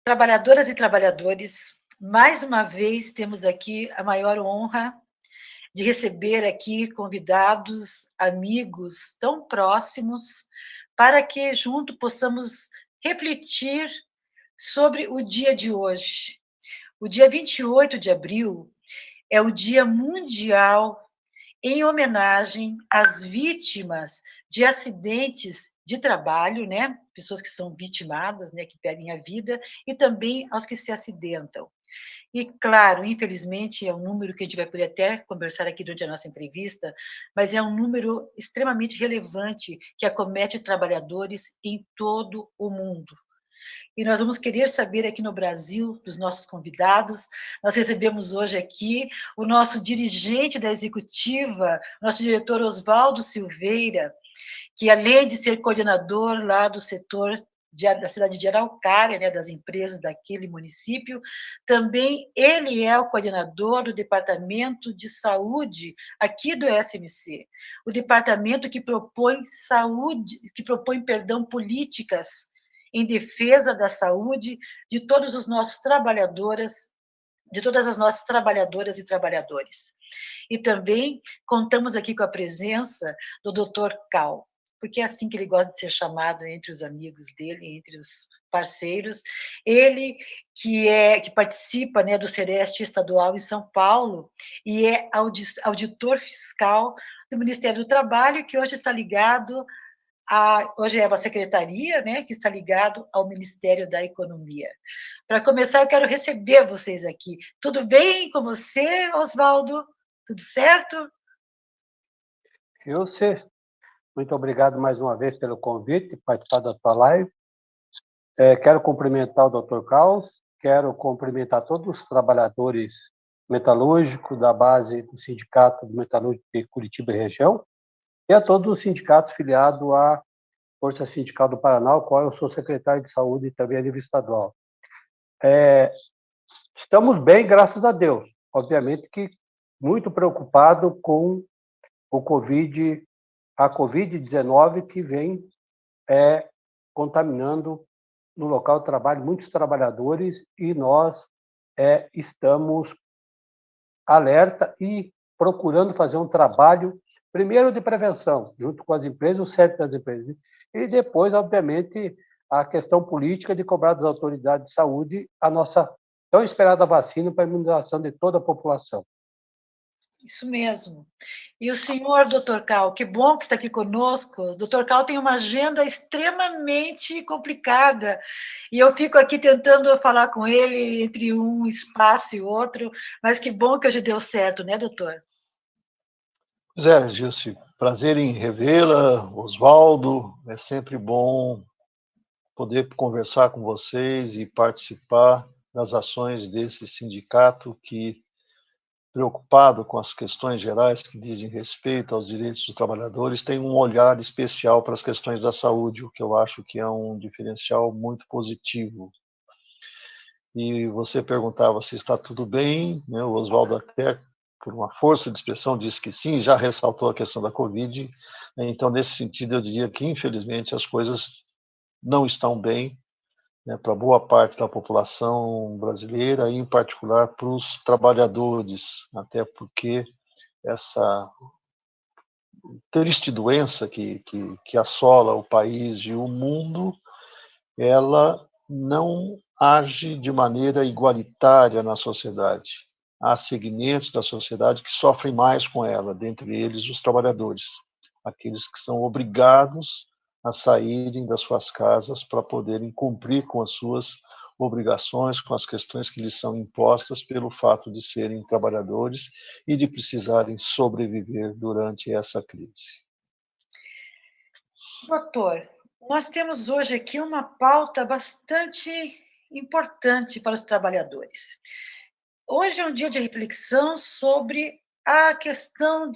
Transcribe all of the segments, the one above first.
Trabalhadoras e trabalhadores, mais uma vez temos aqui a maior honra de receber aqui convidados, amigos tão próximos, para que junto possamos refletir sobre o dia de hoje. O dia 28 de abril é o Dia Mundial em homenagem às vítimas de acidentes de trabalho, né? Pessoas que são vitimadas, né? Que perdem a vida, e também aos que se acidentam. E, claro, infelizmente, é um número que a gente vai poder até conversar aqui durante a nossa entrevista, mas é um número extremamente relevante que acomete trabalhadores em todo o mundo. E nós vamos querer saber aqui no Brasil, dos nossos convidados. Nós recebemos hoje aqui o nosso dirigente da executiva, nosso diretor Oswaldo Silveira, que além de ser coordenador lá do setor da cidade de Araucária, né, das empresas daquele município, também ele é o coordenador do Departamento de Saúde aqui do SMC, o departamento que propõe políticas em defesa da saúde de todos os nossos trabalhadoras, de todas as nossas trabalhadoras e trabalhadores. E também contamos aqui com a presença do Dr. Cal, porque é assim que ele gosta de ser chamado entre os amigos dele, entre os parceiros. Ele que participa, né, do Sereste Estadual em São Paulo e é auditor fiscal do Ministério do Trabalho, que hoje está ligado hoje é uma secretaria, né, que está ligado ao Ministério da Economia. Para começar, eu quero receber vocês aqui. Tudo bem com você, Oswaldo? Tudo certo? Eu sei. Muito obrigado mais uma vez pelo convite, participar da tua live. Quero cumprimentar o Dr. Caos, quero cumprimentar todos os trabalhadores metalúrgicos da base do Sindicato do Metalúrgico de Curitiba e região e a todos os sindicatos filiados à Força Sindical do Paraná, ao qual eu sou secretário de Saúde e também a nível estadual. Estamos bem, graças a Deus. Obviamente que muito preocupado com a Covid-19 que vem contaminando no local de trabalho muitos trabalhadores e nós estamos alerta e procurando fazer um trabalho, primeiro de prevenção, junto com as empresas, o certo das empresas, e depois, obviamente, a questão política de cobrar das autoridades de saúde a nossa tão esperada vacina para a imunização de toda a população. Isso mesmo. E o senhor, doutor Cal, que bom que está aqui conosco. O doutor Cal tem uma agenda extremamente complicada, e eu fico aqui tentando falar com ele entre um espaço e outro, mas que bom que hoje deu certo, né, doutor? Pois é, Gilce, prazer em revê-la, Oswaldo, é sempre bom poder conversar com vocês e participar das ações desse sindicato que, preocupado com as questões gerais que dizem respeito aos direitos dos trabalhadores, tem um olhar especial para as questões da saúde, o que eu acho que é um diferencial muito positivo. E você perguntava se está tudo bem, né? O Oswaldo até, por uma força de expressão, disse que sim, já ressaltou a questão da Covid. Então, nesse sentido, eu diria que, infelizmente, as coisas não estão bem, né, para boa parte da população brasileira, e em particular para os trabalhadores, até porque essa triste doença que assola o país e o mundo, ela não age de maneira igualitária na sociedade. Há segmentos da sociedade que sofrem mais com ela, dentre eles os trabalhadores, aqueles que são obrigados a saírem das suas casas para poderem cumprir com as suas obrigações, com as questões que lhes são impostas pelo fato de serem trabalhadores e de precisarem sobreviver durante essa crise. Doutor, nós temos hoje aqui uma pauta bastante importante para os trabalhadores. Hoje é um dia de reflexão sobre a questão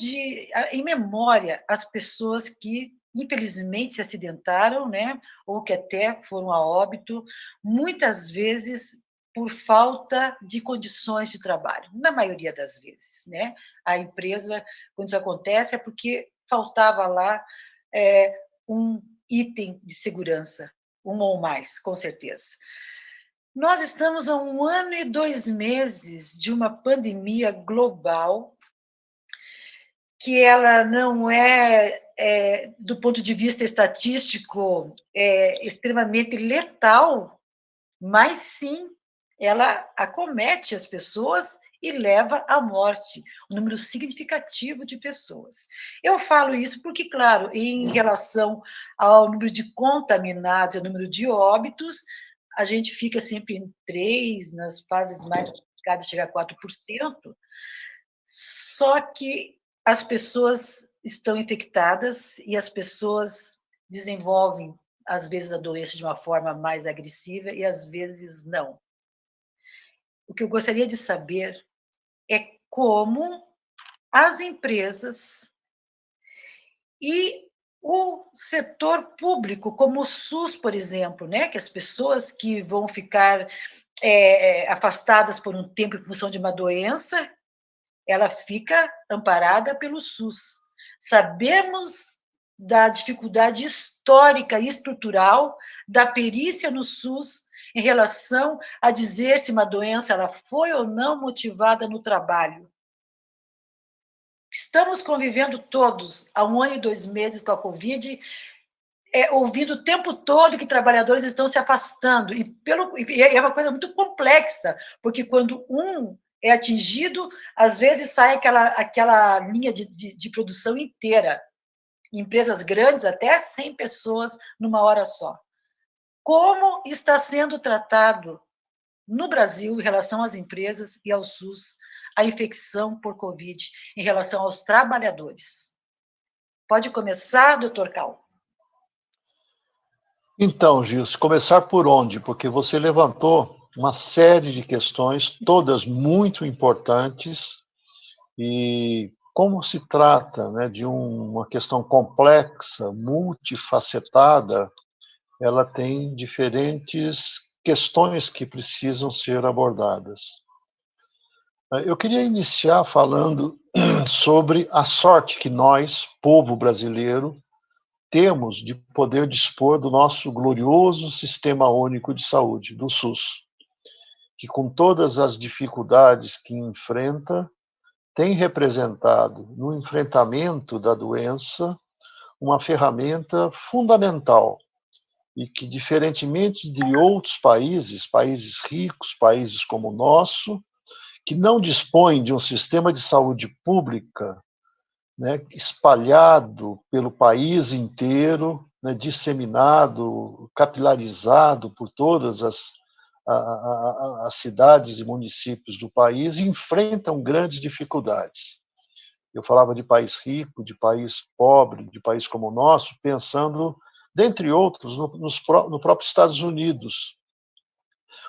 em memória, as pessoas que, infelizmente, se acidentaram, né? Ou que até foram a óbito, muitas vezes por falta de condições de trabalho, na maioria das vezes, né? A empresa, quando isso acontece, é porque faltava lá um item de segurança, um ou mais, com certeza. Nós estamos há 1 ano e 2 meses de uma pandemia global, que ela não do ponto de vista estatístico, extremamente letal, mas sim, ela acomete as pessoas e leva à morte, um número significativo de pessoas. Eu falo isso porque, claro, em relação ao número de contaminados, ao número de óbitos, a gente fica sempre em 3, nas fases mais complicadas chega a 4%, só que as pessoas estão infectadas e as pessoas desenvolvem, às vezes, a doença de uma forma mais agressiva e, às vezes, não. O que eu gostaria de saber é como as empresas e o setor público, como o SUS, por exemplo, né, que as pessoas que vão ficar afastadas por um tempo em função de uma doença, ela fica amparada pelo SUS. Sabemos da dificuldade histórica e estrutural da perícia no SUS em relação a dizer se uma doença ela foi ou não motivada no trabalho. Estamos convivendo todos há 1 ano e 2 meses com a Covid, ouvindo o tempo todo que trabalhadores estão se afastando, e é uma coisa muito complexa, porque quando um é atingido, às vezes sai aquela linha de produção inteira. Em empresas grandes, até 100 pessoas numa hora só. Como está sendo tratado no Brasil, em relação às empresas e ao SUS, a infecção por Covid, em relação aos trabalhadores? Pode começar, doutor Cal? Então, Gilson, começar por onde? Porque você levantou uma série de questões, todas muito importantes, e como se trata, né, de uma questão complexa, multifacetada, ela tem diferentes questões que precisam ser abordadas. Eu queria iniciar falando sobre a sorte que nós, povo brasileiro, temos de poder dispor do nosso glorioso Sistema Único de Saúde, do SUS, que, com todas as dificuldades que enfrenta, tem representado, no enfrentamento da doença, uma ferramenta fundamental e que, diferentemente de outros países, países ricos, países como o nosso, que não dispõem de um sistema de saúde pública, né, espalhado pelo país inteiro, né, disseminado, capilarizado por todas as cidades e municípios do país, enfrentam grandes dificuldades. Eu falava de país rico, de país pobre, de país como o nosso, pensando, dentre outros, no próprio Estados Unidos.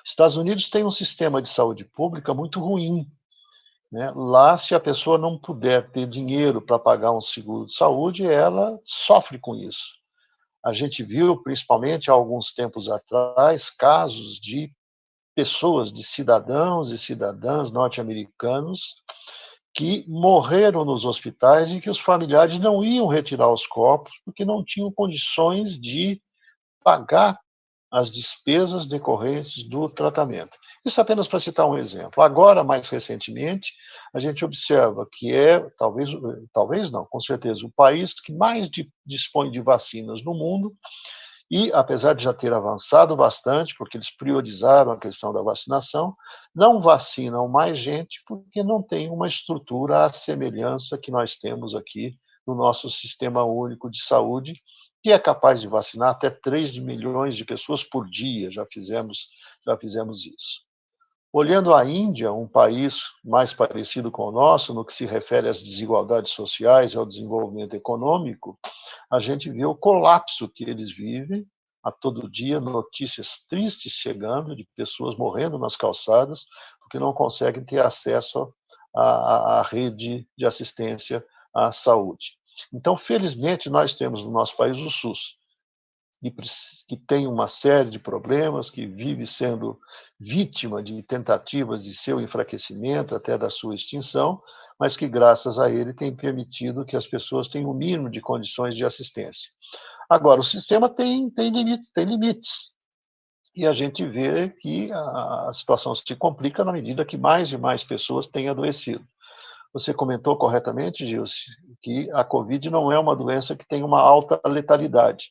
Os Estados Unidos têm um sistema de saúde pública muito ruim, né? Lá, se a pessoa não puder ter dinheiro para pagar um seguro de saúde, ela sofre com isso. A gente viu, principalmente há alguns tempos atrás, casos de pessoas, de cidadãos e cidadãs norte-americanos que morreram nos hospitais e que os familiares não iam retirar os corpos porque não tinham condições de pagar as despesas decorrentes do tratamento. Isso apenas para citar um exemplo. Agora, mais recentemente, a gente observa que talvez não, com certeza, o país que mais dispõe de vacinas no mundo, e apesar de já ter avançado bastante, porque eles priorizaram a questão da vacinação, não vacinam mais gente porque não tem uma estrutura à semelhança que nós temos aqui no nosso Sistema Único de Saúde, que é capaz de vacinar até 3 milhões de pessoas por dia. Já fizemos isso. Olhando a Índia, um país mais parecido com o nosso, no que se refere às desigualdades sociais e ao desenvolvimento econômico, a gente vê o colapso que eles vivem, a todo dia notícias tristes chegando de pessoas morrendo nas calçadas porque não conseguem ter acesso à rede de assistência à saúde. Então, felizmente, nós temos no nosso país o SUS, que tem uma série de problemas, que vive sendo vítima de tentativas de seu enfraquecimento, até da sua extinção, mas que, graças a ele, tem permitido que as pessoas tenham o mínimo de condições de assistência. Agora, o sistema tem limites. E a gente vê que a situação se complica na medida que mais e mais pessoas têm adoecido. Você comentou corretamente, Gilce, que a Covid não é uma doença que tem uma alta letalidade.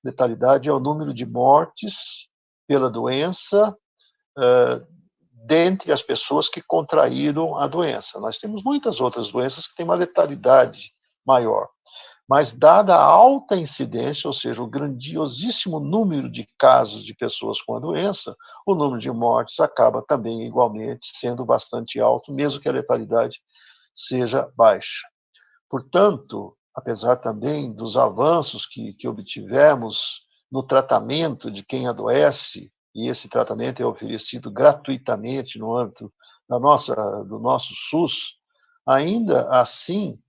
Letalidade é o número de mortes pela doença dentre as pessoas que contraíram a doença. Nós temos muitas outras doenças que têm uma letalidade maior. Mas, dada a alta incidência, ou seja, o grandiosíssimo número de casos de pessoas com a doença, o número de mortes acaba também igualmente sendo bastante alto, mesmo que a letalidade seja baixa. Portanto, apesar também dos avanços que obtivemos no tratamento de quem adoece, e esse tratamento é oferecido gratuitamente no âmbito do nosso SUS, ainda assim,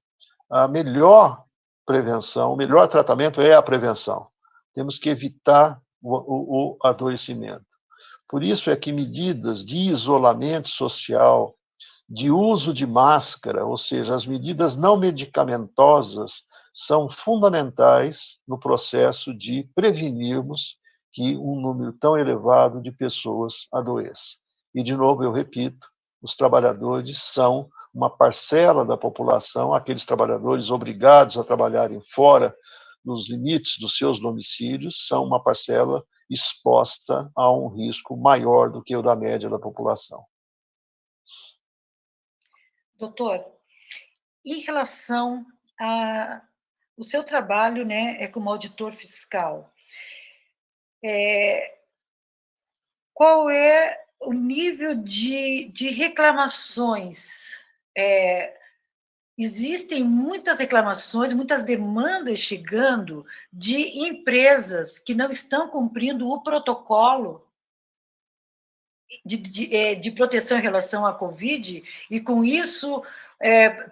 a melhor prevenção, o melhor tratamento é a prevenção. Temos que evitar o adoecimento. Por isso é que medidas de isolamento social, de uso de máscara, ou seja, as medidas não medicamentosas, são fundamentais no processo de prevenirmos que um número tão elevado de pessoas adoeça. E, de novo, eu repito, os trabalhadores são uma parcela da população, aqueles trabalhadores obrigados a trabalharem fora dos limites dos seus domicílios, são uma parcela exposta a um risco maior do que o da média da população. Doutor, em relação ao seu trabalho, né, como auditor fiscal, qual é o nível de reclamações? Existem muitas reclamações, muitas demandas chegando de empresas que não estão cumprindo o protocolo de proteção em relação à Covid, e com isso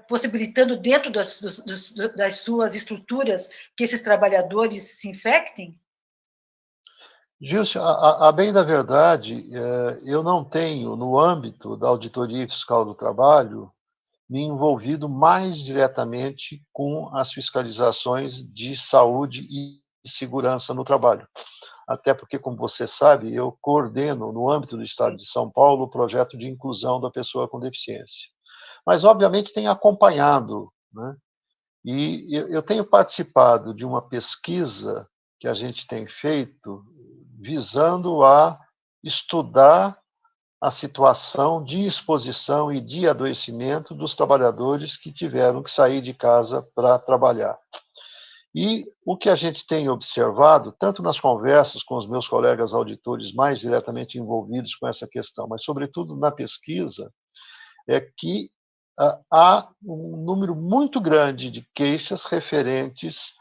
possibilitando dentro das suas estruturas que esses trabalhadores se infectem? Gilson, a bem da verdade, eu não tenho, no âmbito da Auditoria Fiscal do Trabalho, me envolvido mais diretamente com as fiscalizações de saúde e segurança no trabalho. Até porque, como você sabe, eu coordeno, no âmbito do Estado de São Paulo, o projeto de inclusão da pessoa com deficiência. Mas, obviamente, tenho acompanhado, né? E eu tenho participado de uma pesquisa que a gente tem feito visando a estudar a situação de exposição e de adoecimento dos trabalhadores que tiveram que sair de casa para trabalhar. E o que a gente tem observado, tanto nas conversas com os meus colegas auditores mais diretamente envolvidos com essa questão, mas, sobretudo, na pesquisa, é que há um número muito grande de queixas referentes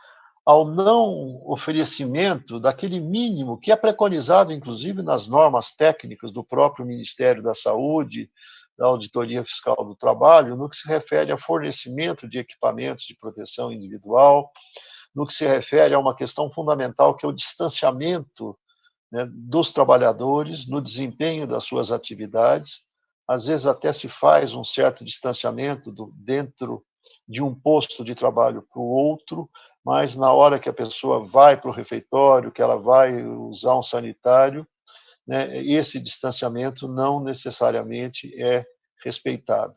ao não oferecimento daquele mínimo que é preconizado, inclusive, nas normas técnicas do próprio Ministério da Saúde, da Auditoria Fiscal do Trabalho, no que se refere a fornecimento de equipamentos de proteção individual, no que se refere a uma questão fundamental, que é o distanciamento, né, dos trabalhadores no desempenho das suas atividades. Às vezes até se faz um certo distanciamento dentro de um posto de trabalho para o outro, mas na hora que a pessoa vai para o refeitório, que ela vai usar um sanitário, né, esse distanciamento não necessariamente é respeitado.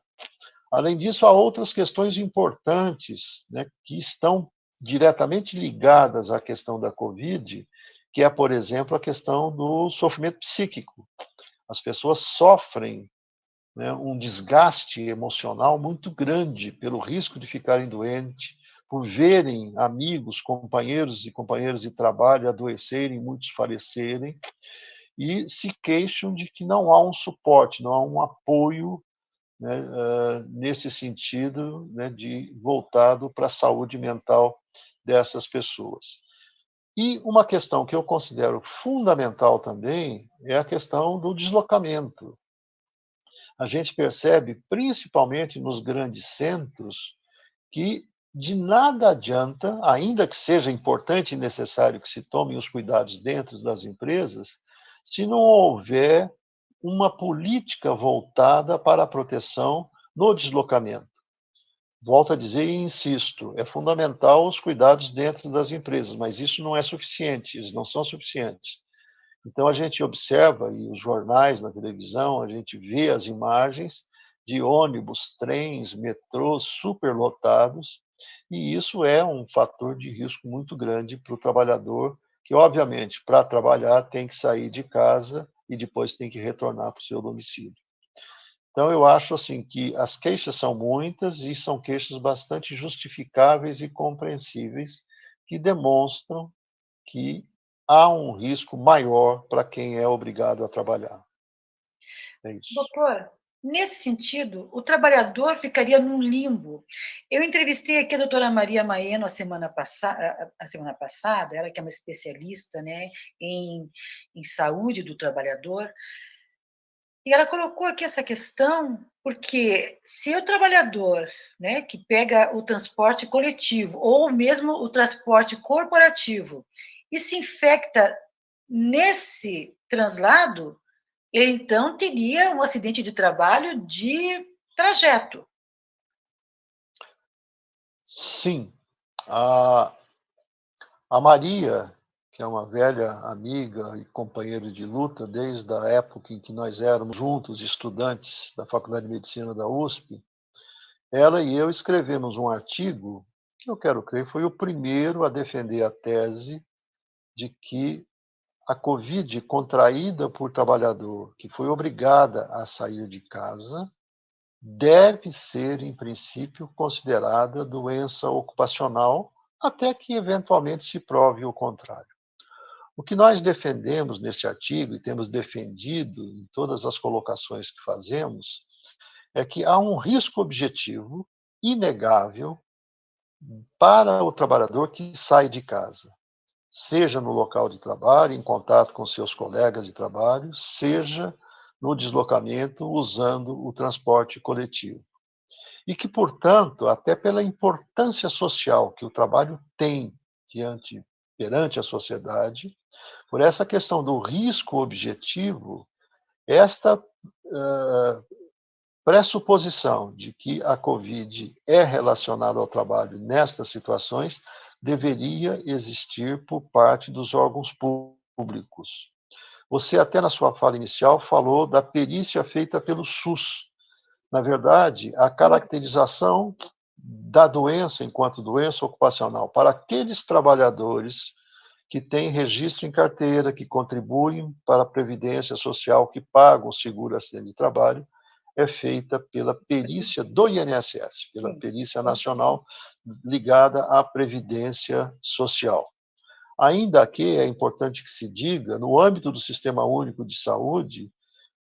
Além disso, há outras questões importantes, né, que estão diretamente ligadas à questão da Covid, que é, por exemplo, a questão do sofrimento psíquico. As pessoas sofrem, né, um desgaste emocional muito grande pelo risco de ficarem doentes, por verem amigos, companheiros e companheiras de trabalho adoecerem, muitos falecerem, e se queixam de que não há um suporte, não há um apoio, né, nesse sentido, né, voltado para a saúde mental dessas pessoas. E uma questão que eu considero fundamental também é a questão do deslocamento. A gente percebe, principalmente nos grandes centros, que de nada adianta, ainda que seja importante e necessário que se tomem os cuidados dentro das empresas, se não houver uma política voltada para a proteção no deslocamento. volto a dizer e insisto, é fundamental os cuidados dentro das empresas, mas isso não é suficiente, eles não são suficientes. Então, a gente observa, e os jornais, na televisão, a gente vê as imagens de ônibus, trens, metrôs superlotados, e isso é um fator de risco muito grande para o trabalhador, que, obviamente, para trabalhar, tem que sair de casa e depois tem que retornar para o seu domicílio. Então, eu acho assim que as queixas são muitas e são queixas bastante justificáveis e compreensíveis, que demonstram que há um risco maior para quem é obrigado a trabalhar. É isso. Doutor, nesse sentido, o trabalhador ficaria num limbo. Eu entrevistei aqui a doutora Maria Maeno a semana passada, ela que é uma especialista, né, em saúde do trabalhador, e ela colocou aqui essa questão, porque se o trabalhador, né, que pega o transporte coletivo ou mesmo o transporte corporativo e se infecta nesse translado, ele então teria um acidente de trabalho de trajeto. Sim, a, a Maria, que é uma velha amiga e companheira de luta desde a época em que nós éramos juntos estudantes da Faculdade de Medicina da USP, ela e eu escrevemos um artigo que eu quero crer foi o primeiro a defender a tese de que a Covid contraída por trabalhador que foi obrigada a sair de casa deve ser, em princípio, considerada doença ocupacional, até que eventualmente se prove o contrário. O que nós defendemos nesse artigo, e temos defendido em todas as colocações que fazemos, é que há um risco objetivo, inegável, para o trabalhador que sai de casa, seja no local de trabalho, em contato com seus colegas de trabalho, seja no deslocamento usando o transporte coletivo. E que, portanto, até pela importância social que o trabalho tem perante a sociedade, por essa questão do risco objetivo, esta pressuposição de que a Covid é relacionada ao trabalho nestas situações deveria existir por parte dos órgãos públicos. Você, até na sua fala inicial, falou da perícia feita pelo SUS. Na verdade, a caracterização da doença enquanto doença ocupacional para aqueles trabalhadores que têm registro em carteira, que contribuem para a Previdência Social, que pagam o seguro acidente de trabalho, é feita pela perícia do INSS, pela Perícia Nacional ligada à Previdência Social. Ainda que é importante que se diga, no âmbito do Sistema Único de Saúde,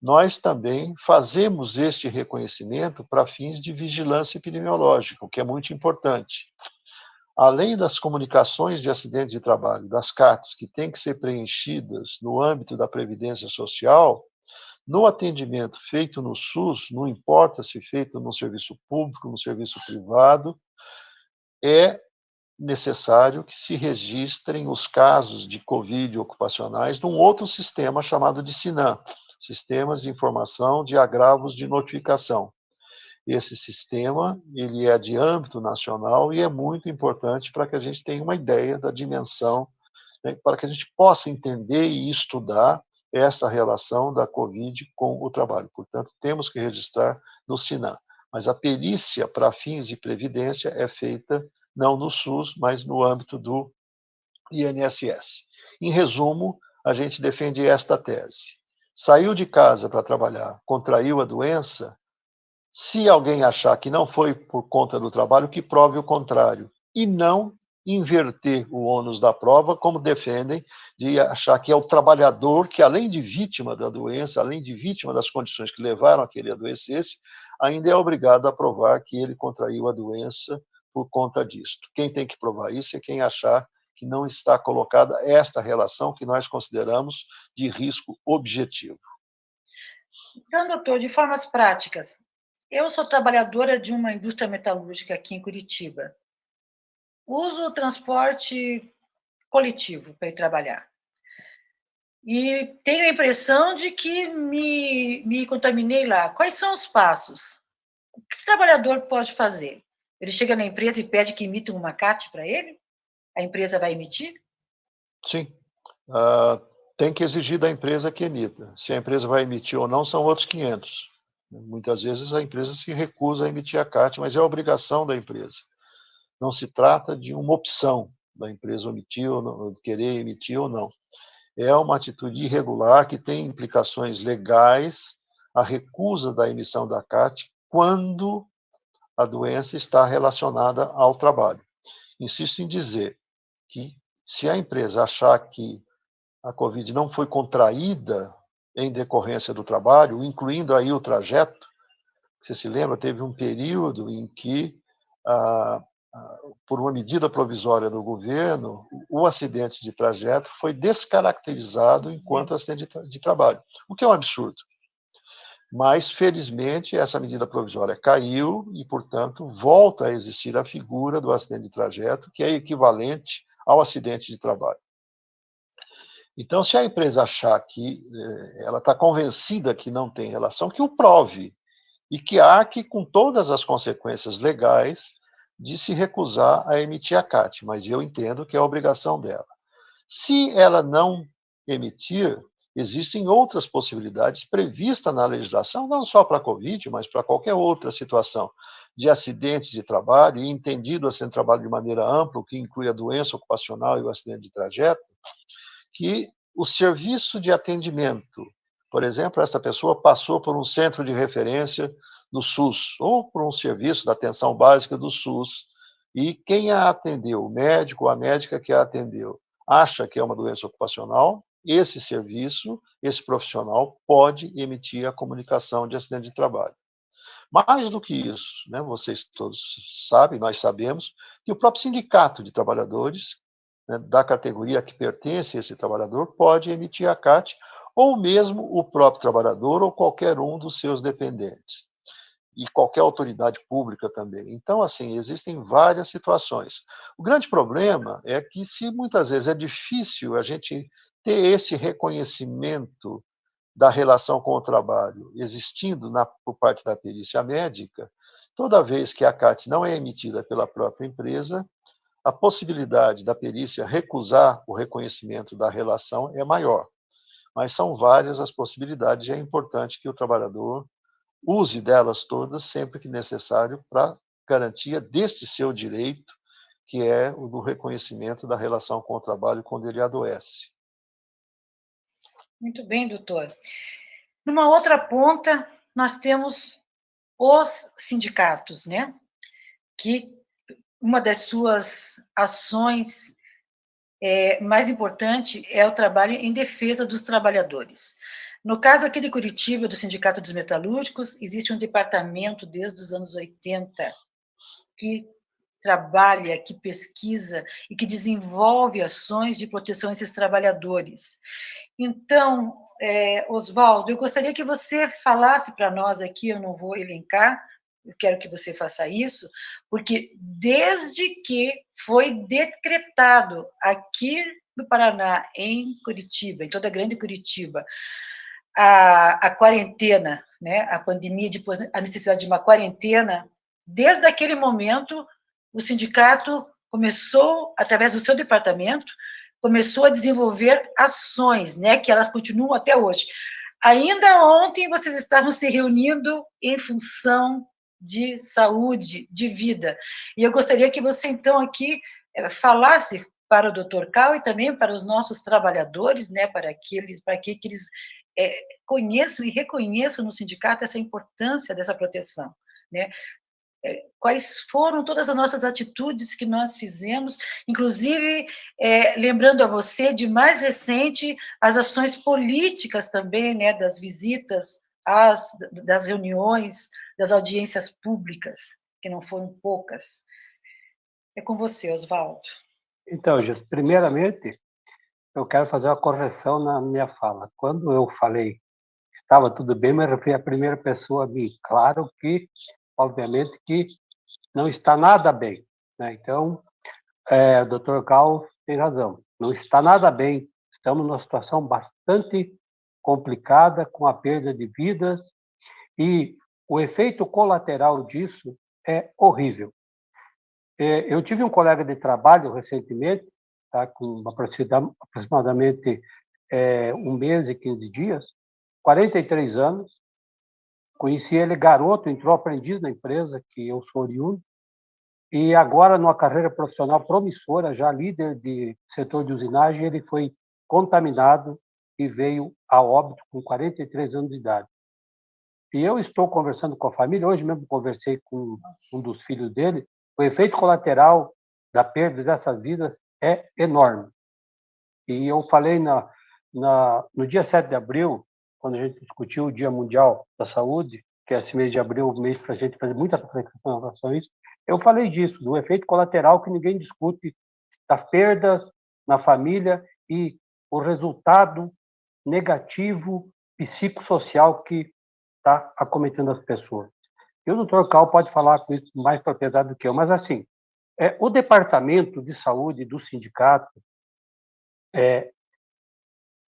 nós também fazemos este reconhecimento para fins de vigilância epidemiológica, o que é muito importante. Além das comunicações de acidente de trabalho, das CATs, que têm que ser preenchidas no âmbito da Previdência Social, no atendimento feito no SUS, não importa se feito no serviço público, no serviço privado, é necessário que se registrem os casos de Covid ocupacionais num outro sistema chamado de SINAM, Sistemas de Informação de Agravos de Notificação. Esse sistema, ele é de âmbito nacional e é muito importante para que a gente tenha uma ideia da dimensão, né, para que a gente possa entender e estudar essa relação da Covid com o trabalho. Portanto, temos que registrar no SINAM. Mas a perícia para fins de previdência é feita não no SUS, mas no âmbito do INSS. Em resumo, a gente defende esta tese. Saiu de casa para trabalhar, contraiu a doença, se alguém achar que não foi por conta do trabalho, que prove o contrário. E não inverter o ônus da prova, como defendem, de achar que é o trabalhador que, além de vítima da doença, além de vítima das condições que levaram a que ele adoecesse, ainda é obrigado a provar que ele contraiu a doença por conta disto. Quem tem que provar isso é quem achar que não está colocada esta relação que nós consideramos de risco objetivo. Então, doutor, de formas práticas, eu sou trabalhadora de uma indústria metalúrgica aqui em Curitiba. Uso o transporte coletivo para ir trabalhar. E tenho a impressão de que me contaminei lá. Quais são os passos? O que esse trabalhador pode fazer? Ele chega na empresa e pede que emita uma CAT para ele? A empresa vai emitir? Sim. Tem que exigir da empresa que emita. Se a empresa vai emitir ou não, são outros 500. Muitas vezes a empresa se recusa a emitir a CAT, mas é obrigação da empresa. Não se trata de uma opção da empresa emitir ou não, querer emitir ou não. É uma atitude irregular que tem implicações legais, a recusa da emissão da CAT quando a doença está relacionada ao trabalho. Insisto em dizer que, se a empresa achar que a Covid não foi contraída em decorrência do trabalho, incluindo aí o trajeto, você se lembra, teve um período em que, por uma medida provisória do governo, o acidente de trajeto foi descaracterizado enquanto acidente de trabalho, o que é um absurdo. Mas, felizmente, essa medida provisória caiu e, portanto, volta a existir a figura do acidente de trajeto, que é equivalente ao acidente de trabalho. Então, se a empresa achar que ela está convencida que não tem relação, que o prove e que arque com todas as consequências legais de se recusar a emitir a CAT, mas eu entendo que é a obrigação dela. Se ela não emitir, existem outras possibilidades previstas na legislação, não só para a Covid, mas para qualquer outra situação de acidente de trabalho, e entendido acidente de trabalho de maneira ampla, o que inclui a doença ocupacional e o acidente de trajeto, que o serviço de atendimento, por exemplo, essa pessoa passou por um centro de referência do SUS, ou por um serviço da atenção básica do SUS, e quem a atendeu, o médico ou a médica que a atendeu, acha que é uma doença ocupacional, esse serviço, esse profissional pode emitir a comunicação de acidente de trabalho. Mais do que isso, né, vocês todos sabem, nós sabemos, que o próprio sindicato de trabalhadores, né, da categoria a que pertence esse trabalhador, pode emitir a CAT, ou mesmo o próprio trabalhador ou qualquer um dos seus dependentes. E qualquer autoridade pública também. Então, assim, existem várias situações. O grande problema é que, se muitas vezes é difícil a gente ter esse reconhecimento da relação com o trabalho existindo por parte da perícia médica, toda vez que a CAT não é emitida pela própria empresa, a possibilidade da perícia recusar o reconhecimento da relação é maior. Mas são várias as possibilidades e é importante que o trabalhador use delas todas sempre que necessário para garantia deste seu direito, que é o do reconhecimento da relação com o trabalho quando ele adoece. Muito bem, doutor. Numa outra ponta, nós temos os sindicatos, né? Que uma das suas ações mais importante é o trabalho em defesa dos trabalhadores. No caso aqui de Curitiba, do Sindicato dos Metalúrgicos, existe um departamento desde os anos 80 que trabalha, que pesquisa e que desenvolve ações de proteção a esses trabalhadores. Então, Oswaldo, eu gostaria que você falasse para nós aqui, eu não vou elencar, eu quero que você faça isso, porque desde que foi decretado aqui no Paraná, em Curitiba, em toda a grande Curitiba, a quarentena, né, a pandemia, depois a necessidade de uma quarentena, desde aquele momento, o sindicato começou, através do seu departamento, começou a desenvolver ações, né, que elas continuam até hoje. Ainda ontem vocês estavam se reunindo em função de saúde, de vida. E eu gostaria que você, então, aqui falasse para o Dr. Cal e também para os nossos trabalhadores, né, para que eles conheçam e reconheçam no sindicato essa importância dessa proteção, né? Quais foram todas as nossas atitudes que nós fizemos, inclusive lembrando a você de mais recente as ações políticas também, né, das visitas, das reuniões, das audiências públicas, que não foram poucas. É com você, Oswaldo. Então, Gil, primeiramente, eu quero fazer uma correção na minha fala. Quando eu falei que estava tudo bem, me referi à primeira pessoa a mim. Claro que, obviamente, que não está nada bem, né? Então, o Dr. Cal tem razão. Não está nada bem. Estamos numa situação bastante complicada, com a perda de vidas, e o efeito colateral disso é horrível. Eu tive um colega de trabalho recentemente, tá, com aproximadamente 1 mês e 15 dias, 43 anos. Conheci ele garoto, entrou aprendiz na empresa, que eu sou oriundo, e agora, numa carreira profissional promissora, já líder de setor de usinagem, ele foi contaminado e veio a óbito com 43 anos de idade. E eu estou conversando com a família, hoje mesmo conversei com um dos filhos dele, o efeito colateral da perda dessas vidas é enorme. E eu falei no dia 7 de abril, quando a gente discutiu o Dia Mundial da Saúde, que é esse mês de abril, um mês para a gente fazer muita reflexão em relação a isso, eu falei disso, do efeito colateral que ninguém discute, das perdas na família e o resultado negativo psicossocial que está acometendo as pessoas. E o doutor Cal pode falar com isso mais propriedade do que eu, mas assim, o Departamento de Saúde do sindicato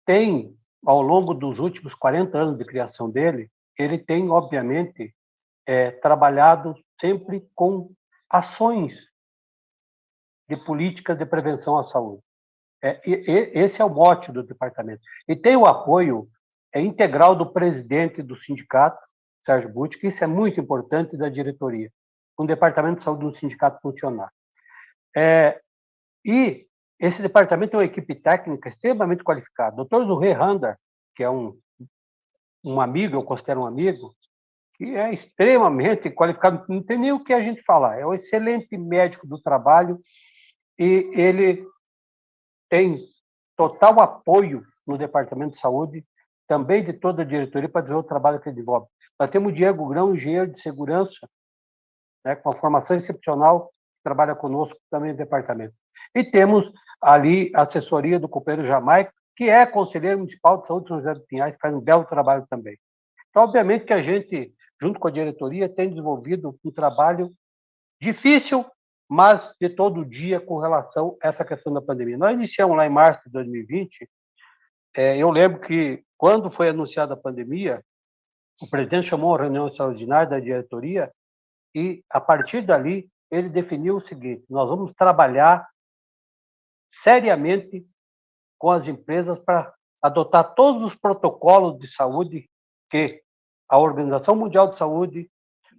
tem, ao longo dos últimos 40 anos de criação dele, ele tem, obviamente, trabalhado sempre com ações de políticas de prevenção à saúde. Esse é o mote do departamento. E tem o apoio integral do presidente do sindicato, Sérgio Butti, que isso é muito importante, da diretoria, um departamento de saúde do sindicato funcionar. E esse departamento tem uma equipe técnica extremamente qualificada. O Dr. Zurre Handar, que é um amigo, eu considero um amigo, que é extremamente qualificado, não tem nem o que a gente falar, é um excelente médico do trabalho e ele tem total apoio no Departamento de Saúde, também de toda a diretoria, para desenvolver o trabalho que ele desenvolve. Nós temos o Diego Grão, engenheiro de segurança, né, com uma formação excepcional, que trabalha conosco também no departamento. E temos ali a assessoria do companheiro Jamaica, que é conselheiro municipal de saúde de São José dos Pinhais, que faz um belo trabalho também. Então, obviamente que a gente, junto com a diretoria, tem desenvolvido um trabalho difícil, mas de todo dia com relação a essa questão da pandemia. Nós iniciamos lá em março de 2020, eu lembro que, quando foi anunciada a pandemia, o presidente chamou uma reunião extraordinária da diretoria e, a partir dali, ele definiu o seguinte: nós vamos trabalhar seriamente com as empresas para adotar todos os protocolos de saúde que a Organização Mundial de Saúde,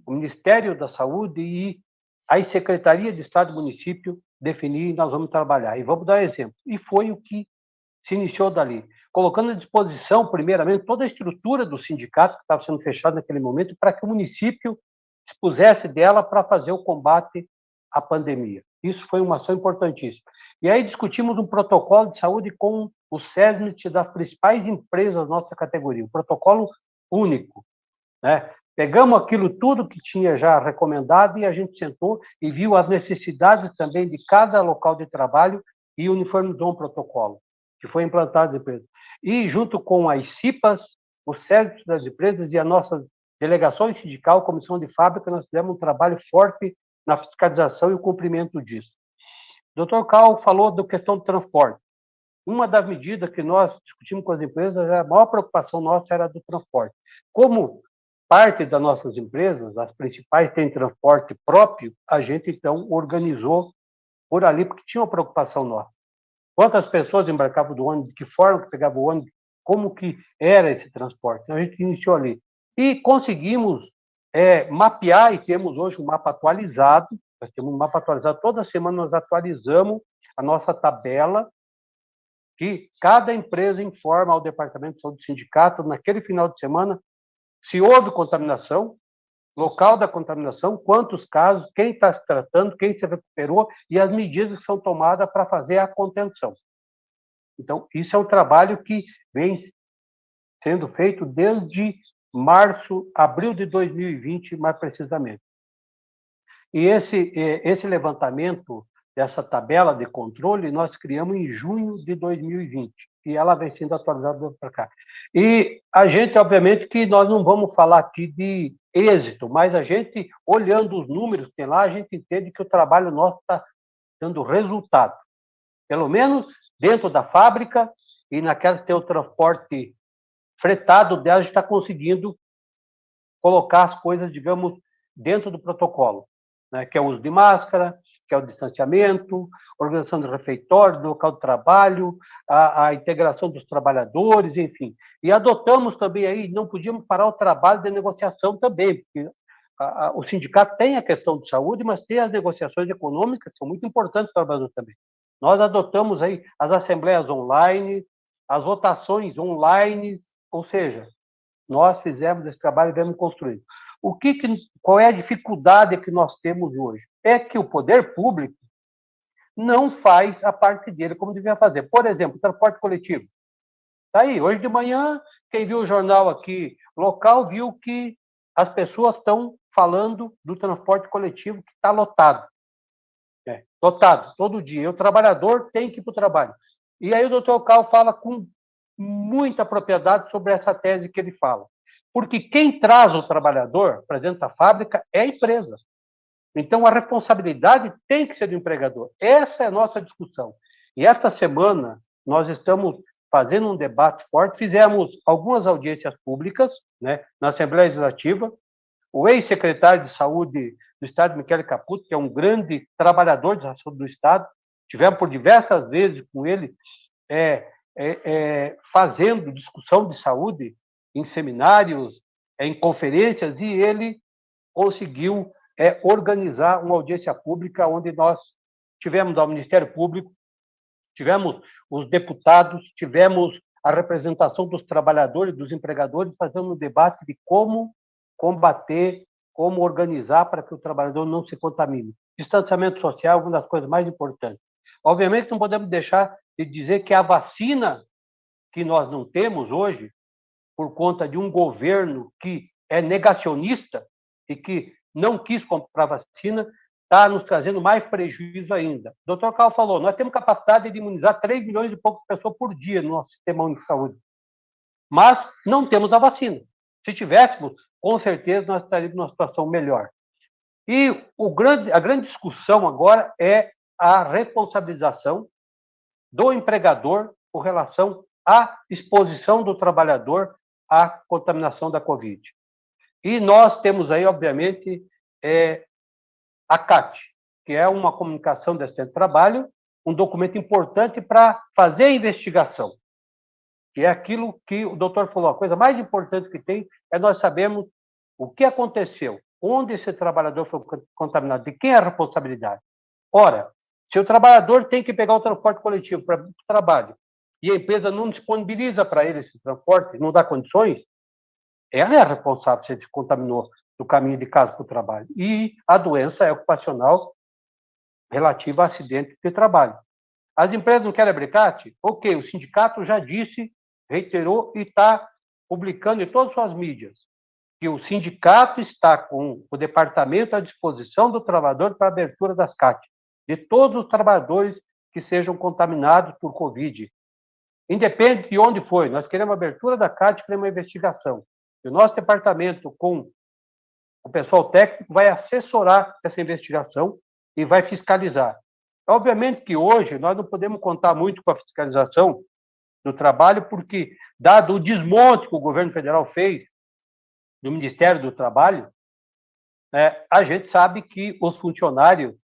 o Ministério da Saúde e a Secretaria de Estado e Município definir, e nós vamos trabalhar. E vamos dar exemplo. E foi o que se iniciou dali, colocando à disposição, primeiramente, toda a estrutura do sindicato que estava sendo fechado naquele momento, para que o município dispusesse dela para fazer o combate à pandemia. Isso foi uma ação importantíssima. E aí discutimos um protocolo de saúde com o SESMIT das principais empresas da nossa categoria, um protocolo único, né? Pegamos aquilo tudo que tinha já recomendado e a gente sentou e viu as necessidades também de cada local de trabalho e uniformizou um protocolo que foi implantado na empresa. E, junto com as CIPAs, o SESMIT das empresas e a nossa delegação sindical, comissão de fábrica, nós fizemos um trabalho forte na fiscalização e o cumprimento disso. O Dr. Cal falou da questão do transporte. Uma das medidas que nós discutimos com as empresas, a maior preocupação nossa era do transporte. Como parte das nossas empresas, as principais, têm transporte próprio, a gente, então, organizou por ali, porque tinha uma preocupação nossa. Quantas pessoas embarcavam do ônibus, de que forma que pegava o ônibus, como que era esse transporte. Então, a gente iniciou ali. E conseguimos mapear, e temos hoje um mapa atualizado, nós temos um mapa atualizado, toda semana nós atualizamos a nossa tabela, que cada empresa informa ao Departamento de Saúde do sindicato, naquele final de semana, se houve contaminação, local da contaminação, quantos casos, quem está se tratando, quem se recuperou e as medidas que são tomadas para fazer a contenção. Então, isso é um trabalho que vem sendo feito desde março, abril de 2020, mais precisamente. E esse levantamento dessa tabela de controle nós criamos em junho de 2020, e ela vem sendo atualizada para cá. E a gente, obviamente, que nós não vamos falar aqui de êxito, mas a gente, olhando os números que tem lá, a gente entende que o trabalho nosso está dando resultado. Pelo menos dentro da fábrica e naquelas que tem o transporte fretado dela, a gente está conseguindo colocar as coisas, digamos, dentro do protocolo, né, que é o uso de máscara, que é o distanciamento, organização do refeitório, do local de trabalho, a integração dos trabalhadores, enfim. E adotamos também aí, não podíamos parar o trabalho de negociação também, porque o sindicato tem a questão de saúde, mas tem as negociações econômicas, que são muito importantes para o Brasil também. Nós adotamos aí as assembleias online, as votações online, ou seja, nós fizemos esse trabalho e vamos construindo. Qual é a dificuldade que nós temos hoje? É que o poder público não faz a parte dele como devia fazer. Por exemplo, transporte coletivo. Está aí, hoje de manhã, quem viu o jornal aqui local viu que as pessoas estão falando do transporte coletivo que está lotado. Lotado, todo dia. E o trabalhador tem que ir para o trabalho. E aí o doutor Cal fala com muita propriedade sobre essa tese que ele fala. Porque quem traz o trabalhador para dentro da fábrica é a empresa. Então, a responsabilidade tem que ser do empregador. Essa é a nossa discussão. E esta semana, nós estamos fazendo um debate forte, fizemos algumas audiências públicas, né, na Assembleia Legislativa. O ex-secretário de Saúde do Estado, Michele Caputo, que é um grande trabalhador de saúde do Estado, tivemos por diversas vezes com ele fazendo discussão de saúde em seminários, em conferências, e ele conseguiu organizar uma audiência pública onde nós tivemos ao Ministério Público, tivemos os deputados, tivemos a representação dos trabalhadores, dos empregadores, fazendo um debate de como combater, como organizar para que o trabalhador não se contamine. Distanciamento social é uma das coisas mais importantes. Obviamente, não podemos deixar de dizer que a vacina que nós não temos hoje, por conta de um governo que é negacionista e que não quis comprar vacina, está nos trazendo mais prejuízo ainda. O doutor Carlos falou, nós temos capacidade de imunizar 3 milhões e poucas pessoas por dia no nosso sistema único de saúde. Mas não temos a vacina. Se tivéssemos, com certeza nós estaríamos numa situação melhor. E a grande discussão agora é a responsabilização do empregador com relação à exposição do trabalhador à contaminação da Covid. E nós temos aí, obviamente, a CAT, que é uma comunicação de assistente de trabalho, um documento importante para fazer a investigação, que é aquilo que o doutor falou, a coisa mais importante que tem é nós sabermos o que aconteceu, onde esse trabalhador foi contaminado, de quem é a responsabilidade. Ora, se o trabalhador tem que pegar o transporte coletivo para o trabalho e a empresa não disponibiliza para ele esse transporte, não dá condições, ela é a responsável se ele se contaminou no caminho de casa para o trabalho. E a doença é ocupacional relativa a acidente de trabalho. As empresas não querem abricate? Ok, o sindicato já disse, reiterou e está publicando em todas as suas mídias que o sindicato está com o departamento à disposição do trabalhador para a abertura das CAT, de todos os trabalhadores que sejam contaminados por Covid. Independente de onde foi, nós queremos a abertura da CAT, queremos uma investigação. E o nosso departamento, com o pessoal técnico, vai assessorar essa investigação e vai fiscalizar. Obviamente que hoje nós não podemos contar muito com a fiscalização do trabalho, porque, dado o desmonte que o governo federal fez do Ministério do Trabalho, a gente sabe que os funcionários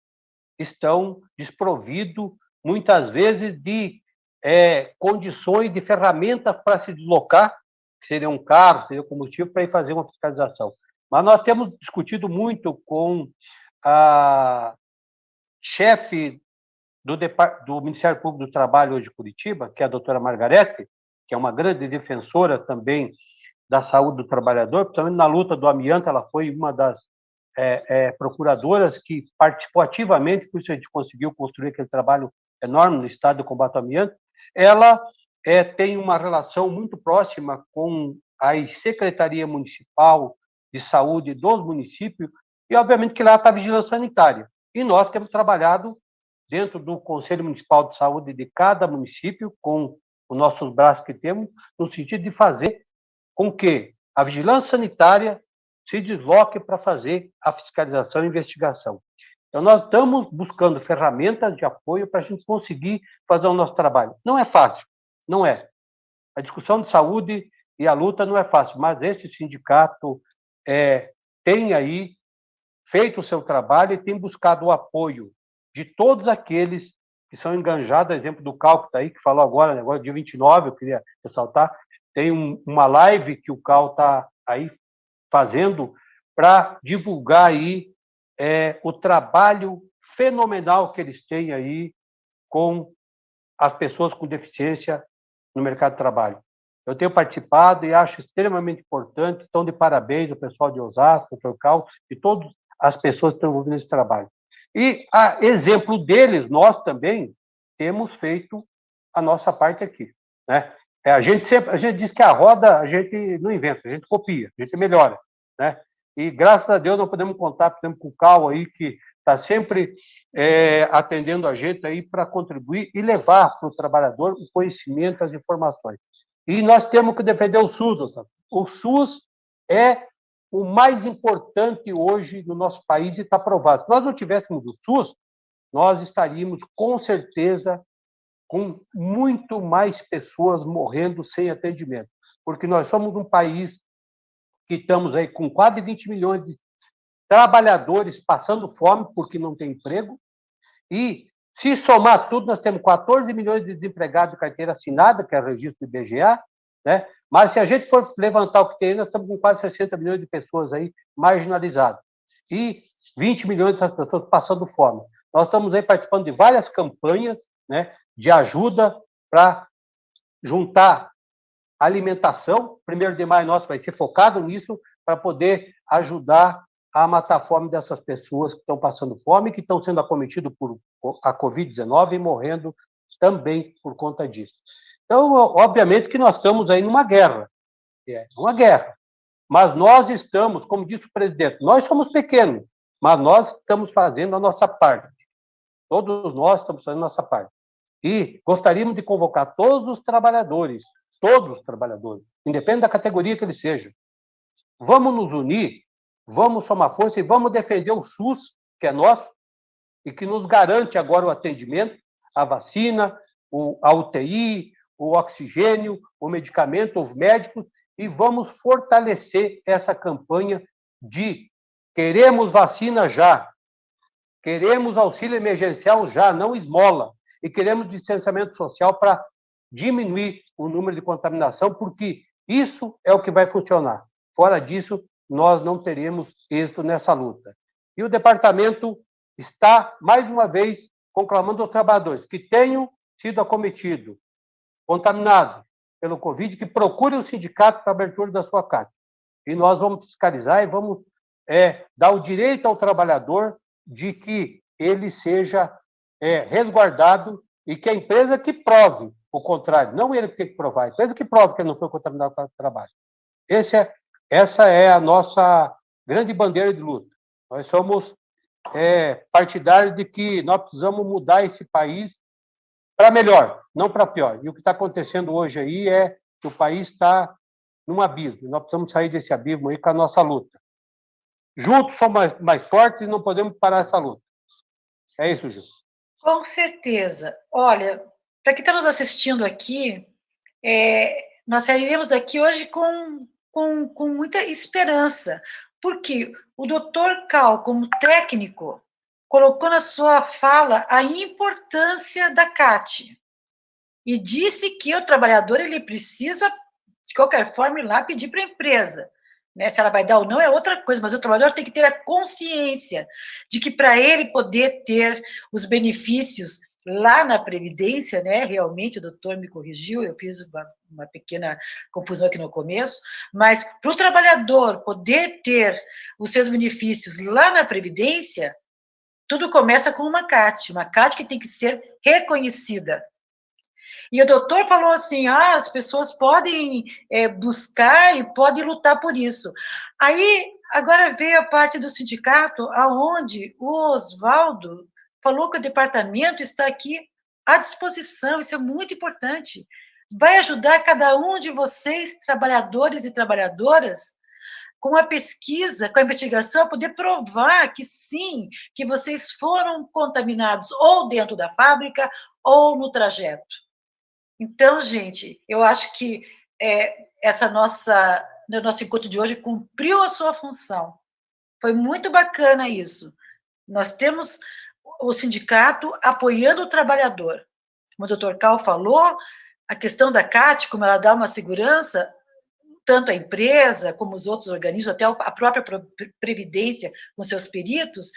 estão desprovidos, muitas vezes, de condições, de ferramentas para se deslocar, que seria um carro, seria combustível, para ir fazer uma fiscalização. Mas nós temos discutido muito com a chefe do Ministério Público do Trabalho hoje de Curitiba, que é a doutora Margarete, que é uma grande defensora também da saúde do trabalhador, principalmente na luta do amianto, ela foi uma das procuradoras que participou ativamente, por isso a gente conseguiu construir aquele trabalho enorme no estado do combate ao amianto. Ela tem uma relação muito próxima com a Secretaria Municipal de Saúde dos municípios, e obviamente que lá está a vigilância sanitária. E nós temos trabalhado dentro do Conselho Municipal de Saúde de cada município, com os nossos braços que temos, no sentido de fazer com que a vigilância sanitária se desloque para fazer a fiscalização e investigação. Então, nós estamos buscando ferramentas de apoio para a gente conseguir fazer o nosso trabalho. Não é fácil, não é. A discussão de saúde e a luta não é fácil, mas esse sindicato tem aí feito o seu trabalho e tem buscado o apoio de todos aqueles que são enganjados, exemplo do Cal, que está aí, que falou agora, dia 29, eu queria ressaltar, tem uma live que o Cal está aí fazendo para divulgar aí o trabalho fenomenal que eles têm aí com as pessoas com deficiência no mercado de trabalho. Eu tenho participado e acho extremamente importante, estão de parabéns o pessoal de Osasco, o Dr. Cal, e todas as pessoas que estão envolvidas nesse trabalho. E, a exemplo deles, nós também temos feito a nossa parte aqui, né? A gente diz que a roda a gente não inventa, a gente copia, a gente melhora, né? E graças a Deus nós podemos contar, por exemplo, com o Cal aí, que está sempre atendendo a gente aí para contribuir e levar para o trabalhador o conhecimento, as informações. E nós temos que defender o SUS, doutor. O SUS é o mais importante hoje no nosso país e está provado. Se nós não tivéssemos o SUS, nós estaríamos, com certeza, com muito mais pessoas morrendo sem atendimento. Porque nós somos um país que estamos aí com quase 20 milhões de trabalhadores passando fome porque não tem emprego, e se somar tudo, nós temos 14 milhões de desempregados de carteira assinada, que é o registro do IBGE, né? Mas se a gente for levantar o que tem, nós estamos com quase 60 milhões de pessoas aí marginalizadas. E 20 milhões de pessoas passando fome. Nós estamos aí participando de várias campanhas, né, de ajuda para juntar alimentação. 1º de maio nosso vai ser focado nisso, para poder ajudar a matar a fome dessas pessoas que estão passando fome, que estão sendo acometidas por a Covid-19 e morrendo também por conta disso. Então, obviamente que nós estamos aí numa guerra, mas nós estamos, como disse o presidente, nós somos pequenos, mas nós estamos fazendo a nossa parte. Todos nós estamos fazendo a nossa parte. E gostaríamos de convocar todos os trabalhadores, independente da categoria que eles sejam. Vamos nos unir, vamos somar força e vamos defender o SUS, que é nosso, e que nos garante agora o atendimento, a vacina, a UTI, o oxigênio, o medicamento, os médicos, e vamos fortalecer essa campanha de queremos vacina já, queremos auxílio emergencial já, não esmola, e queremos distanciamento social para diminuir o número de contaminação, porque isso é o que vai funcionar. Fora disso, nós não teremos êxito nessa luta. E o departamento está, mais uma vez, conclamando aos trabalhadores que tenham sido acometidos, contaminados pelo Covid, que procurem o sindicato para a abertura da sua CAT. E nós vamos fiscalizar e vamos dar o direito ao trabalhador de que ele seja resguardado e que a empresa que prove o contrário, não ele que tem que provar, a empresa que prove que ele não foi contaminado com o trabalho. Essa é a nossa grande bandeira de luta. Nós somos partidários de que nós precisamos mudar esse país para melhor, não para pior. E o que está acontecendo hoje aí é que o país está num abismo. Nós precisamos sair desse abismo aí com a nossa luta. Juntos somos mais fortes e não podemos parar essa luta. É isso, Gil. Com certeza. Olha, para quem está nos assistindo aqui, nós sairemos daqui hoje com muita esperança, porque o doutor Cal, como técnico, colocou na sua fala a importância da CAT e disse que o trabalhador ele precisa, de qualquer forma, ir lá pedir para a empresa. Né? Se ela vai dar ou não é outra coisa, mas o trabalhador tem que ter a consciência de que para ele poder ter os benefícios lá na Previdência, né? Realmente o doutor me corrigiu, eu fiz uma pequena confusão aqui no começo, mas para o trabalhador poder ter os seus benefícios lá na Previdência, tudo começa com uma CAT que tem que ser reconhecida. E o doutor falou assim, as pessoas podem buscar e podem lutar por isso. Aí, agora veio a parte do sindicato, aonde o Oswaldo falou que o departamento está aqui à disposição, isso é muito importante. Vai ajudar cada um de vocês, trabalhadores e trabalhadoras, com a pesquisa, com a investigação, a poder provar que sim, que vocês foram contaminados ou dentro da fábrica ou no trajeto. Então, gente, eu acho que nosso encontro de hoje cumpriu a sua função. Foi muito bacana isso. Nós temos o sindicato apoiando o trabalhador. Como o doutor Cal falou, a questão da CAT, como ela dá uma segurança, tanto a empresa como os outros organismos, até a própria Previdência, com seus peritos,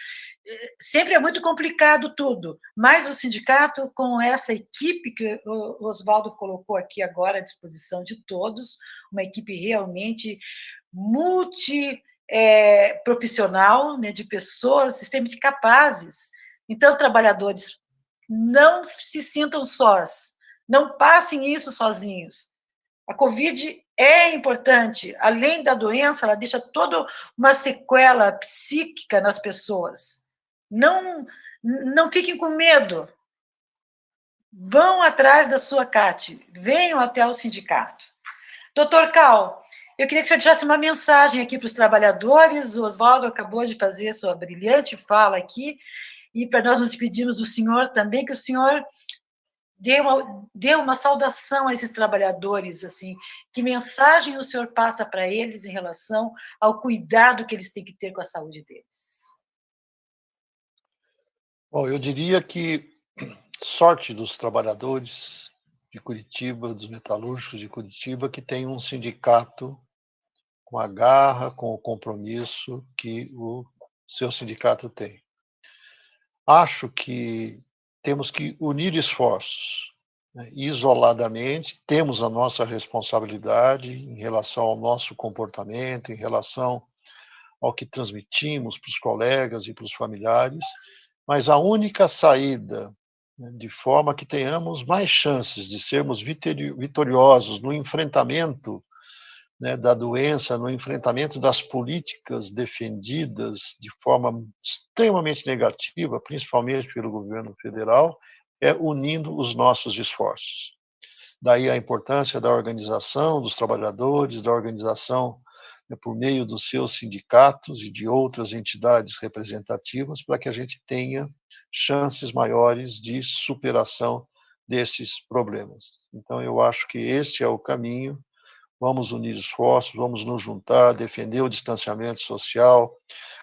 sempre é muito complicado tudo, mas o sindicato, com essa equipe que o Oswaldo colocou aqui agora à disposição de todos, uma equipe realmente multiprofissional, né, de pessoas extremamente capazes. Então, trabalhadores, não se sintam sós, não passem isso sozinhos. A Covid é importante, além da doença, ela deixa toda uma sequela psíquica nas pessoas. Não fiquem com medo. Vão atrás da sua CAT, venham até o sindicato. Doutor Cal, eu queria que o senhor deixasse uma mensagem aqui para os trabalhadores. O Oswaldo acabou de fazer sua brilhante fala aqui, e para nós nos despedirmos do senhor também, que o senhor dê uma saudação a esses trabalhadores, assim, que mensagem o senhor passa para eles em relação ao cuidado que eles têm que ter com a saúde deles? Bom, eu diria que sorte dos trabalhadores de Curitiba, dos metalúrgicos de Curitiba, que tem um sindicato com a garra, com o compromisso que o seu sindicato tem. Acho que temos que unir esforços, né? Isoladamente, temos a nossa responsabilidade em relação ao nosso comportamento, em relação ao que transmitimos para os colegas e para os familiares, mas a única saída, né, de forma que tenhamos mais chances de sermos vitoriosos no enfrentamento, né, da doença, no enfrentamento das políticas defendidas de forma extremamente negativa, principalmente pelo governo federal, é unindo os nossos esforços. Daí a importância da organização dos trabalhadores, da organização, né, por meio dos seus sindicatos e de outras entidades representativas, para que a gente tenha chances maiores de superação desses problemas. Então, eu acho que este é o caminho. Vamos unir esforços, vamos nos juntar, defender o distanciamento social,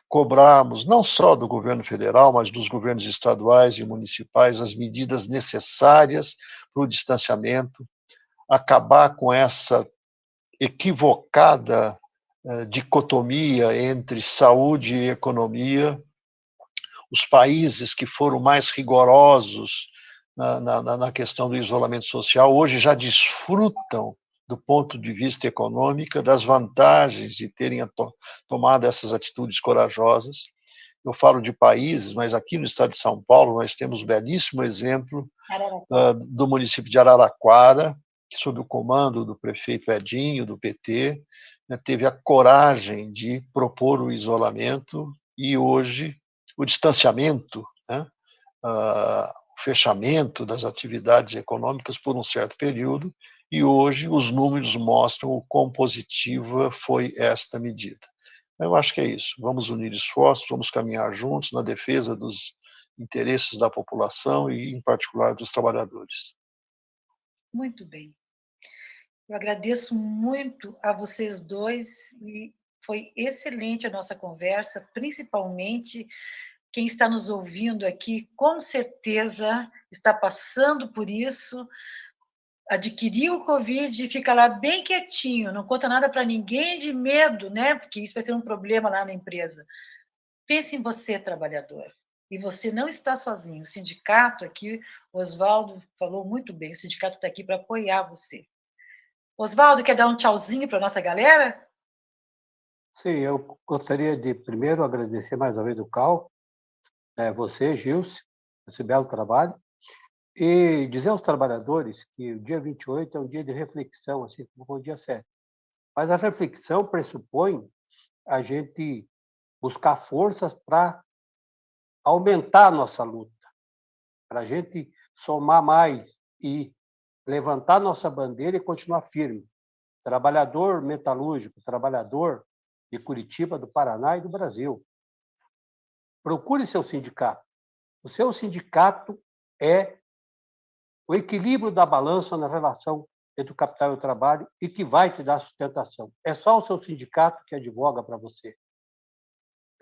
cobrarmos não só do governo federal, mas dos governos estaduais e municipais as medidas necessárias para o distanciamento, acabar com essa equivocada dicotomia entre saúde e economia. Os países que foram mais rigorosos na questão do isolamento social hoje já desfrutam, do ponto de vista econômico, das vantagens de terem tomado essas atitudes corajosas. Eu falo de países, mas aqui no estado de São Paulo nós temos um belíssimo exemplo do município de Araraquara, que, sob o comando do prefeito Edinho, do PT, né, teve a coragem de propor o isolamento e hoje o distanciamento, né, o fechamento das atividades econômicas por um certo período, e hoje os números mostram o quão positiva foi esta medida. Eu acho que é isso. Vamos unir esforços, vamos caminhar juntos na defesa dos interesses da população e, em particular, dos trabalhadores. Muito bem. Eu agradeço muito a vocês dois e foi excelente a nossa conversa, principalmente quem está nos ouvindo aqui, com certeza está passando por isso, adquiriu o Covid e fica lá bem quietinho, não conta nada para ninguém de medo, né? Porque isso vai ser um problema lá na empresa. Pense em você, trabalhador. E você não está sozinho. O sindicato aqui, o Oswaldo falou muito bem, o sindicato está aqui para apoiar você. Oswaldo, quer dar um tchauzinho para a nossa galera? Sim, eu gostaria de primeiro agradecer mais uma vez o Cal, você, Gilce, esse belo trabalho, e dizer aos trabalhadores que o dia 28 é um dia de reflexão, assim como o dia 7. Mas a reflexão pressupõe a gente buscar forças para aumentar a nossa luta, para a gente somar mais e levantar nossa bandeira e continuar firme. Trabalhador metalúrgico, trabalhador de Curitiba, do Paraná e do Brasil. Procure seu sindicato. O seu sindicato é o equilíbrio da balança na relação entre o capital e o trabalho e que vai te dar sustentação. É só o seu sindicato que advoga para você.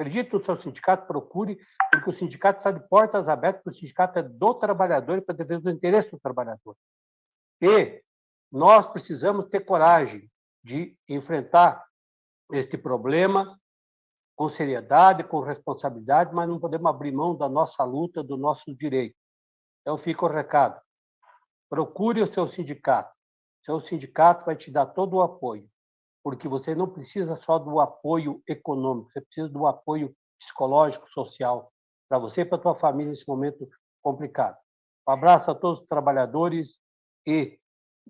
Acredite no seu sindicato, procure, porque o sindicato está de portas abertas, porque o sindicato é do trabalhador e para defender os interesses do trabalhador. E nós precisamos ter coragem de enfrentar este problema com seriedade, com responsabilidade, mas não podemos abrir mão da nossa luta, do nosso direito. Então, fica o recado. Procure o seu sindicato. Seu sindicato vai te dar todo o apoio, porque você não precisa só do apoio econômico, você precisa do apoio psicológico, social, para você e para a tua família nesse momento complicado. Um abraço a todos os trabalhadores e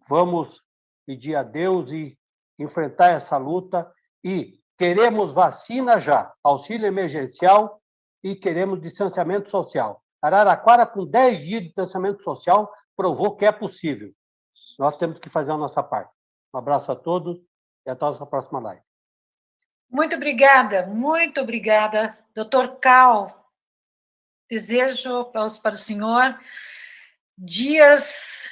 vamos pedir a Deus e enfrentar essa luta. E queremos vacina já, auxílio emergencial e queremos distanciamento social. Araraquara, com 10 dias de distanciamento social, provou que é possível. Nós temos que fazer a nossa parte. Um abraço a todos e até a nossa próxima live. Muito obrigada, doutor Cal. Desejo para o senhor dias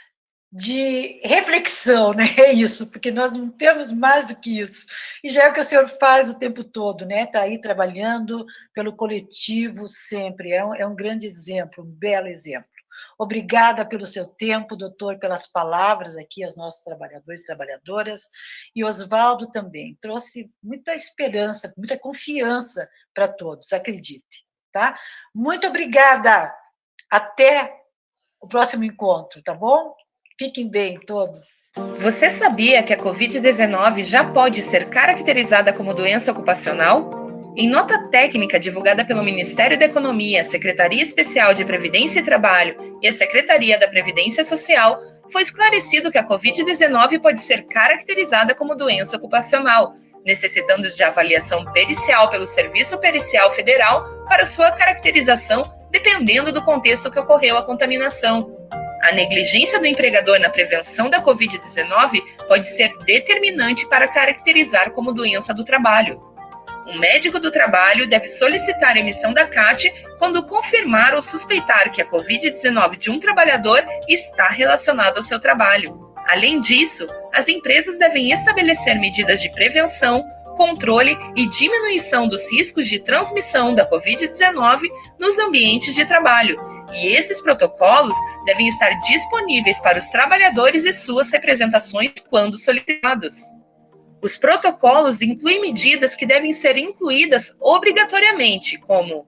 de reflexão, né? É isso, porque nós não temos mais do que isso. E já é o que o senhor faz o tempo todo, né? Está aí trabalhando pelo coletivo sempre. É um grande exemplo, um belo exemplo. Obrigada pelo seu tempo, doutor, pelas palavras aqui aos nossos trabalhadores e trabalhadoras. E Oswaldo também trouxe muita esperança, muita confiança para todos, acredite. Tá? Muito obrigada. Até o próximo encontro, tá bom? Fiquem bem todos. Você sabia que a Covid-19 já pode ser caracterizada como doença ocupacional? Em nota técnica divulgada pelo Ministério da Economia, Secretaria Especial de Previdência e Trabalho e a Secretaria da Previdência Social, foi esclarecido que a Covid-19 pode ser caracterizada como doença ocupacional, necessitando de avaliação pericial pelo Serviço Pericial Federal para sua caracterização, dependendo do contexto que ocorreu a contaminação. A negligência do empregador na prevenção da Covid-19 pode ser determinante para caracterizar como doença do trabalho. O médico do trabalho deve solicitar a emissão da CAT quando confirmar ou suspeitar que a Covid-19 de um trabalhador está relacionada ao seu trabalho. Além disso, as empresas devem estabelecer medidas de prevenção, controle e diminuição dos riscos de transmissão da Covid-19 nos ambientes de trabalho, e esses protocolos devem estar disponíveis para os trabalhadores e suas representações quando solicitados. Os protocolos incluem medidas que devem ser incluídas obrigatoriamente, como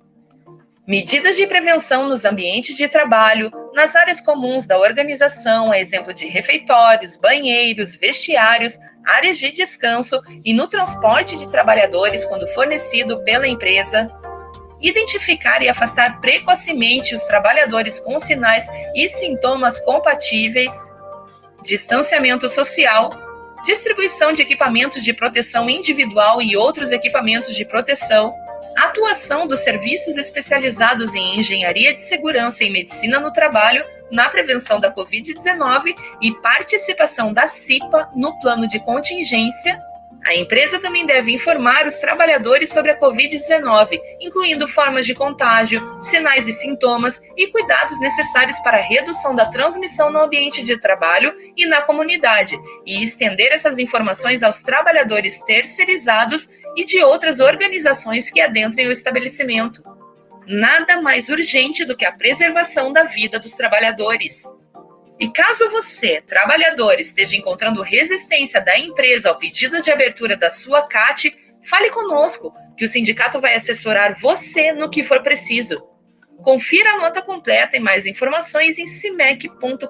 medidas de prevenção nos ambientes de trabalho, nas áreas comuns da organização, a exemplo de refeitórios, banheiros, vestiários, áreas de descanso e no transporte de trabalhadores quando fornecido pela empresa. Identificar e afastar precocemente os trabalhadores com sinais e sintomas compatíveis. Distanciamento social. Distribuição de equipamentos de proteção individual e outros equipamentos de proteção, atuação dos serviços especializados em engenharia de segurança e medicina no trabalho na prevenção da Covid-19 e participação da CIPA no plano de contingência. A empresa também deve informar os trabalhadores sobre a Covid-19, incluindo formas de contágio, sinais e sintomas e cuidados necessários para a redução da transmissão no ambiente de trabalho e na comunidade, e estender essas informações aos trabalhadores terceirizados e de outras organizações que adentrem o estabelecimento. Nada mais urgente do que a preservação da vida dos trabalhadores. E caso você, trabalhador, esteja encontrando resistência da empresa ao pedido de abertura da sua CAT, fale conosco, que o sindicato vai assessorar você no que for preciso. Confira a nota completa e mais informações em cimec.com.br.